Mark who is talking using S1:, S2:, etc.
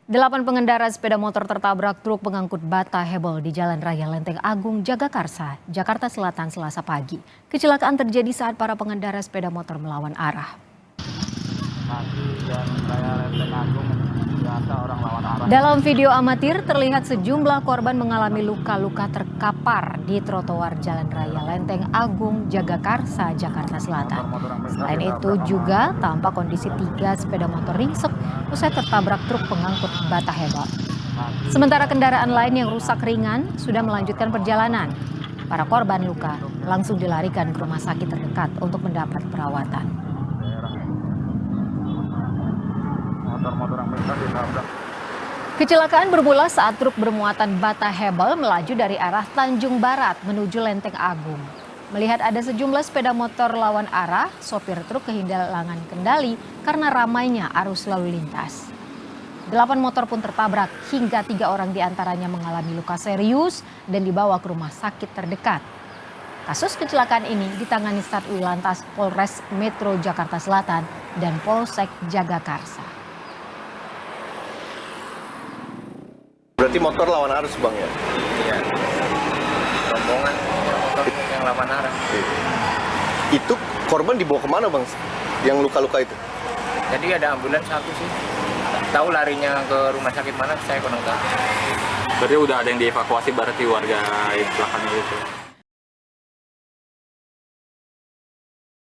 S1: 8 pengendara sepeda motor tertabrak truk pengangkut bata hebel di Jalan Raya Lenteng Agung, Jagakarsa, Jakarta Selatan Selasa pagi. Kecelakaan terjadi saat para pengendara sepeda motor melawan arah. Dalam video amatir terlihat sejumlah korban mengalami luka-luka terkapar di trotoar Jalan Raya Lenteng Agung, Jagakarsa, Jakarta Selatan. Selain itu juga tampak kondisi 3 sepeda motor ringsek usai tertabrak truk pengangkut bata hebel. Sementara kendaraan lain yang rusak ringan sudah melanjutkan perjalanan. Para korban luka langsung dilarikan ke rumah sakit terdekat untuk mendapat perawatan. Kecelakaan bermula saat truk bermuatan bata hebel melaju dari arah Tanjung Barat menuju Lenteng Agung. Melihat ada sejumlah sepeda motor lawan arah, sopir truk kehilangan kendali karena ramainya arus lalu lintas. 8 motor pun tertabrak hingga 3 orang diantaranya mengalami luka serius dan dibawa ke rumah sakit terdekat. Kasus kecelakaan ini ditangani Satlantas Polres Metro Jakarta Selatan dan Polsek Jagakarsa.
S2: Berarti motor lawan arus bang ya?
S3: Iya, rombongan motor yang lawan arah.
S2: Itu korban dibawa kemana bang? Yang luka-luka itu?
S3: Jadi ada ambulans satu sih. Tahu larinya ke rumah sakit mana, saya kurang tahu.
S4: Berarti udah ada yang dievakuasi berarti warga yang belakangnya itu?